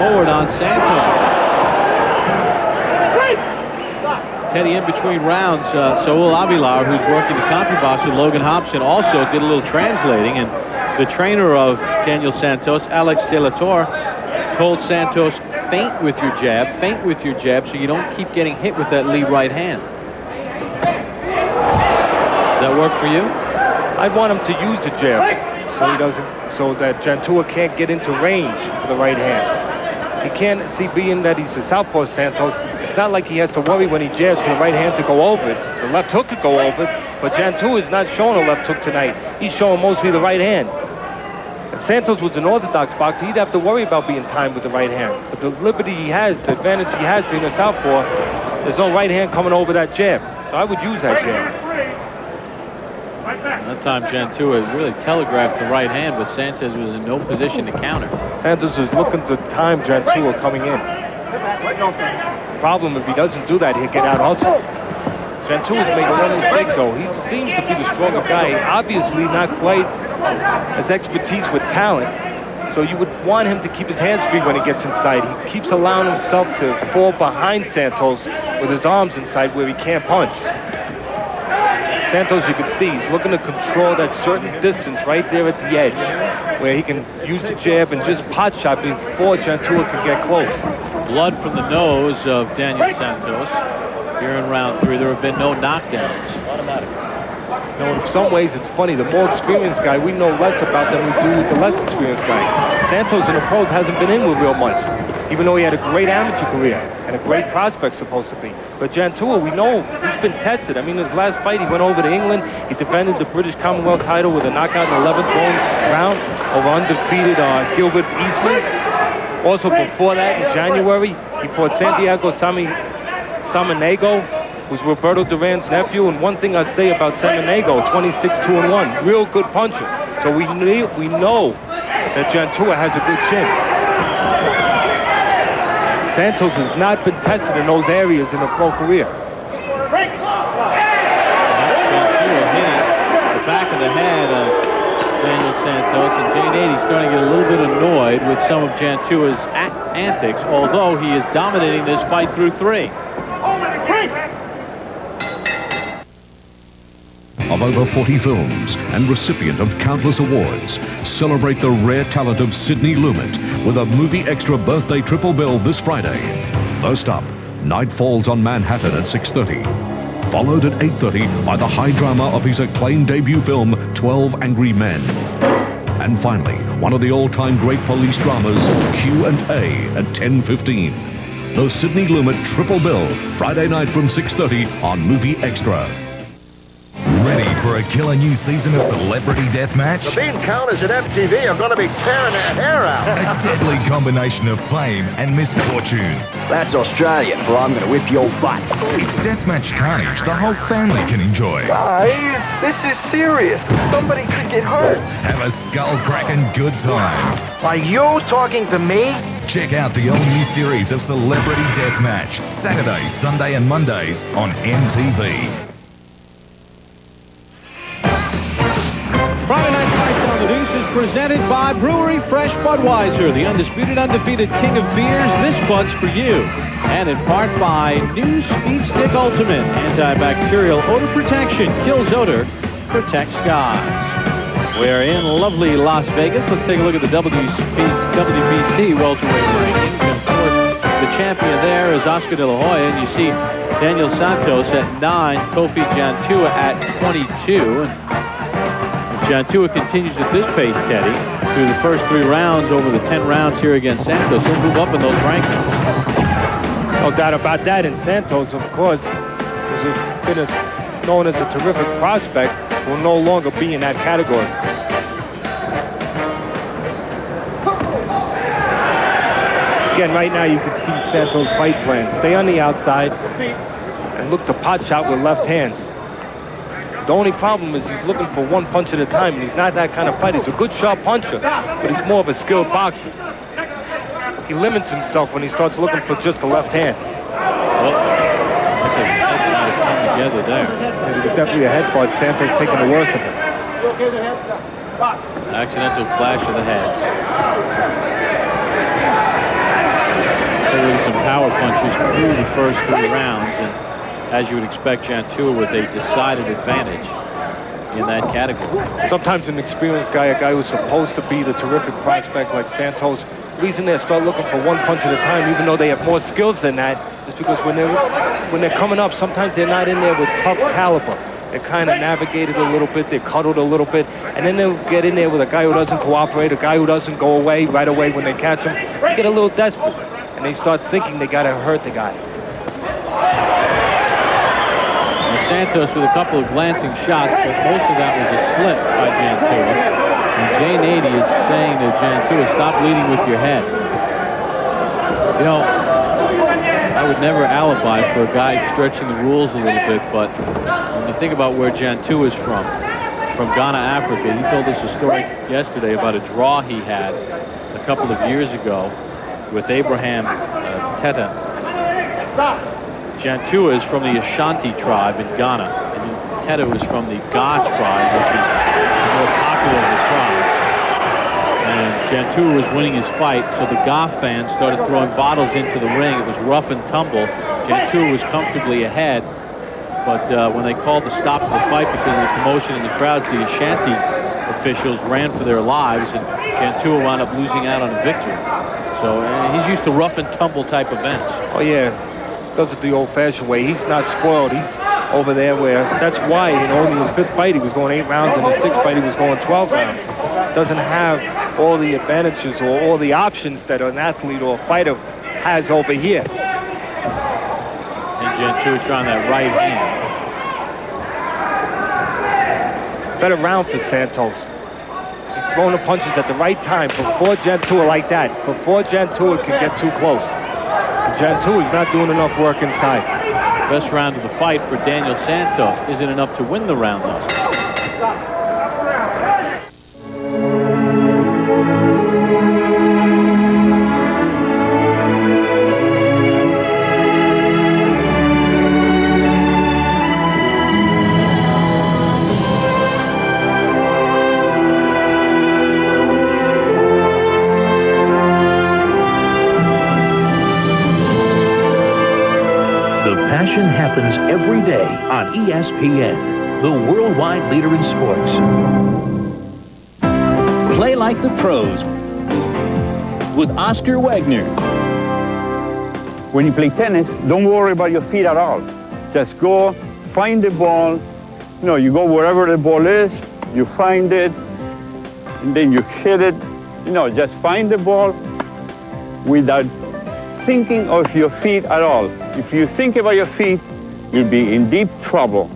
Forward on Santos. Teddy in between rounds. Saul Avilar, who's working the CompuBox with Logan Hobson, also did a little translating, and the trainer of Daniel Santos, Alex De La Torre, told Santos, feint with your jab, so you don't keep getting hit with that lead right hand. Does that work for you? I'd want him to use the jab so that Janutah can't get into range for the right hand. He can't see, being that he's a southpaw Santos, it's not like he has to worry when he jabs for the right hand to go over it. The left hook could go over it, but Janutah is not showing a left hook tonight. He's showing mostly the right hand. If Santos was an orthodox boxer, he'd have to worry about being timed with the right hand. But the liberty he has, the advantage he has being a southpaw, there's no right hand coming over that jab. So I would use that jab. That time Janutah really telegraphed the right hand, but Santos was in no position to counter. Santos is looking to time Janutah coming in. Problem, if he doesn't do that, he'll get out hustled. Janutah's making one mistake though. He seems to be the stronger guy. Obviously not quite as expertise with talent. So you would want him to keep his hands free when he gets inside. He keeps allowing himself to fall behind Santos with his arms inside where he can't punch. Santos, you can see, he's looking to control that certain distance right there at the edge where he can use the jab and just pot shot before Janutah can get close. Blood from the nose of Daniel Santos. Here in round 3, there have been no knockdowns. You know, in some ways, it's funny. The more experienced guy, we know less about than we do with the less experienced guy. Santos in the pros hasn't been in with real much, even though he had a great amateur career and a great prospect supposed to be. But Janutah, we know he's been tested. I mean, his last fight, he went over to England. He defended the British Commonwealth title with a knockout in the 11th round over undefeated Gilbert Eastman. Also, before that, in January, he fought Santiago Samanego, who's Roberto Duran's nephew. And one thing I say about Samanego, 26-2-1, real good puncher. So we know that Janutah has a good chin. Santos has not been tested in those areas in a pro career. Janutah hit the back of the head of Daniel Santos, and Jane 80 starting to get a little bit annoyed with some of Janutah's antics, although he is dominating this fight through 3. Of over 40 films and recipient of countless awards, celebrate the rare talent of Sidney Lumet with a movie extra birthday triple bill this Friday. First up, Night Falls on Manhattan at 6:30. Followed at 8:30 by the high drama of his acclaimed debut film, 12 Angry Men. And finally, one of the all-time great police dramas, Q&A at 10:15. The Sidney Lumet triple bill, Friday night from 6:30 on Movie Extra. Ready for a killer new season of Celebrity Deathmatch? The bean counters at MTV are going to be tearing their hair out. A deadly combination of fame and misfortune. That's Australia, or I'm going to whip your butt. It's Deathmatch carnage the whole family can enjoy. Guys, this is serious. Somebody could get hurt. Have a skull-cracking good time. Are you talking to me? Check out the all-new series of Celebrity Deathmatch, Saturdays, Sunday and Mondays on MTV. Friday Night Fights on the Deuce is presented by Brewery Fresh Budweiser, the undefeated king of beers. This Bud's for you. And in part by New Speed Stick Ultimate, antibacterial odor protection, kills odor, protects skies. We're in lovely Las Vegas. Let's take a look at the WBC welterweight rankings. And of course, the champion there is Oscar De La Hoya, and you see Daniel Santos at 9, Kofi Janutah at 22. And Janutah continues at this pace, Teddy, through the first 3 rounds over the 10 rounds here against Santos. He'll move up in those rankings. No doubt about that. And Santos, of course, has been known as a terrific prospect, will no longer be in that category. Again, right now you can see Santos' fight plan. Stay on the outside and look to pot shot with left hands. The only problem is he's looking for one punch at a time, and he's not that kind of fighter. He's a good sharp puncher, but he's more of a skilled boxer. He limits himself when he starts looking for just the left hand. Well, that's how to come together there. It was definitely a head fight. Santos taking the worst of it. Accidental clash of the heads. punches through the first 3 rounds, and as you would expect, Janutah with a decided advantage in that category. Sometimes an experienced guy, a guy who's supposed to be the terrific prospect like Santos, the reason they start looking for one punch at a time, even though they have more skills than that, is because when they're coming up, sometimes they're not in there with tough caliber. They're kind of navigated a little bit, they're cuddled a little bit, and then they'll get in there with a guy who doesn't cooperate, a guy who doesn't go away right away when they catch him. They get a little desperate, and they start thinking they got to hurt the guy. Santos with a couple of glancing shots, but most of that was a slip by Janutah. And Jay Nady is saying to Janutah, stop leading with your head. You know, I would never alibi for a guy stretching the rules a little bit, but when you think about where Janutah is from Ghana, Africa, he told us a story yesterday about a draw he had a couple of years ago with Abraham Teta. Janutah is from the Ashanti tribe in Ghana, and Teta was from the Ga tribe, which is the more popular of the tribes. And Janutah was winning his fight, so the Ga fans started throwing bottles into the ring. It was rough and tumble. Janutah was comfortably ahead, but when they called to stop the fight because of the commotion in the crowds, the Ashanti officials ran for their lives, and Janutah wound up losing out on a victory. So he's used to rough and tumble type events. Oh yeah. Does it the old-fashioned way. He's not spoiled. He's over there where that's why, you know, in his 5th fight he was going 8 rounds, and his 6th fight he was going 12 rounds. Doesn't have all the advantages or all the options that an athlete or a fighter has over here. And Janutah trying that right hand. Better round for Santos. He's throwing the punches at the right time before Janutah like that. Before Janutah can get too close. Janutah is not doing enough work inside. Best round of the fight for Daniel Santos. Isn't enough to win the round, though. Happens every day on ESPN, the worldwide leader in sports. Play like the pros with Oscar Wagner. When you play tennis, don't worry about your feet at all. Just go, find the ball. You know, you go wherever the ball is, you find it, and then you hit it. You know, just find the ball without thinking of your feet at all. If you think about your feet, you'll be in deep trouble.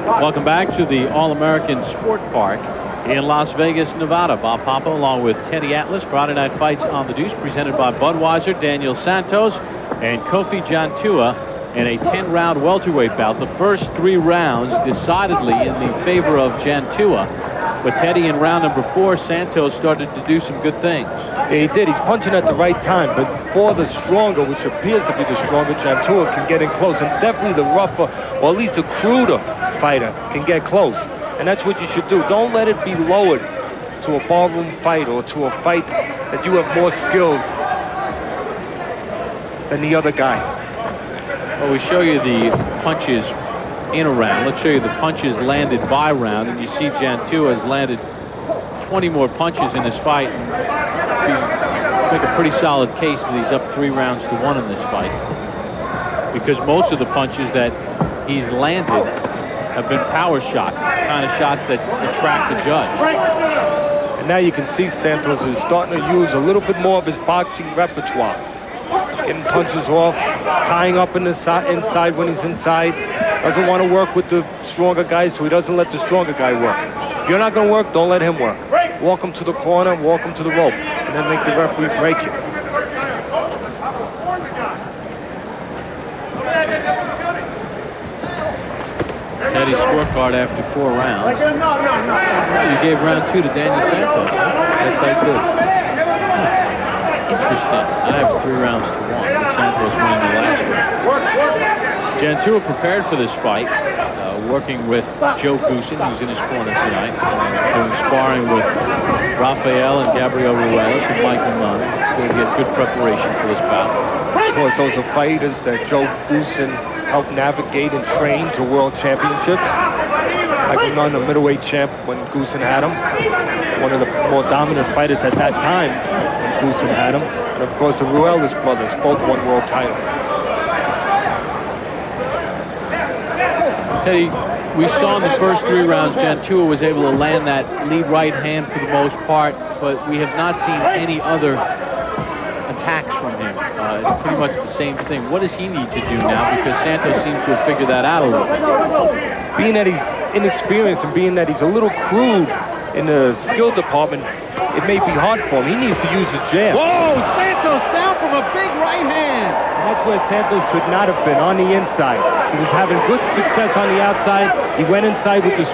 Welcome back to the All-American Sport Park in Las Vegas, Nevada. Bob Papa along with Teddy Atlas. Friday Night Fights on the Deuce presented by Budweiser. Daniel Santos and Kofi Janutah in a 10-round welterweight bout. The first 3 rounds decidedly in the favor of Janutah. But Teddy, in round number 4, Santos started to do some good things. Yeah, he did. He's punching at the right time. But for the stronger, which appears to be the stronger, Janutah can get in close. And definitely the rougher, or at least the cruder fighter can get close. And that's what you should do. Don't let it be lowered to a ballroom fight or to a fight that you have more skills than the other guy. Well, we show you the punches in a round. Let's show you the punches landed by round, and you see Janutah has landed 20 more punches in this fight, and make a pretty solid case that he's up 3 rounds to 1 in this fight, because most of the punches that he's landed have been power shots, the kind of shots that attract the judge. And now you can see Santos is starting to use a little bit more of his boxing repertoire, getting punches off, tying up in the inside when he's inside. Doesn't want to work with the stronger guys, so he doesn't let the stronger guy work. If you're not going to work, don't let him work. Walk him to the corner, walk him to the rope, and then make the referee break you. Teddy's scorecard after 4 rounds. Well, you gave round 2 to Daniel Santos. Yes, I did. Interesting. I have 3 rounds to 1. Santos winning the last round. Janutah prepared for this fight working with Joe Goosen, who's in his corner tonight, doing sparring with Rafael and Gabriel Ruelas and Michael Nunn. He'll get good preparation for this bout. Of course, those are fighters that Joe Goosen helped navigate and train to world championships. Michael Nunn, a middleweight champ when Goosen had him. One of the more dominant fighters at that time when Goosen had him. And of course, the Ruelas brothers both won world titles. Teddy, we saw in the first 3 rounds, Janutah was able to land that lead right hand for the most part, but we have not seen any other attacks from him. It's pretty much the same thing. What does he need to do now? Because Santos seems to have figured that out a little bit. Being that he's inexperienced and being that he's a little crude in the skill department, it may be hard for him. He needs to use the jab. Whoa! Santos down from a big right hand. And that's where Santos should not have been, on the inside. He was having good success on the outside. He went inside with the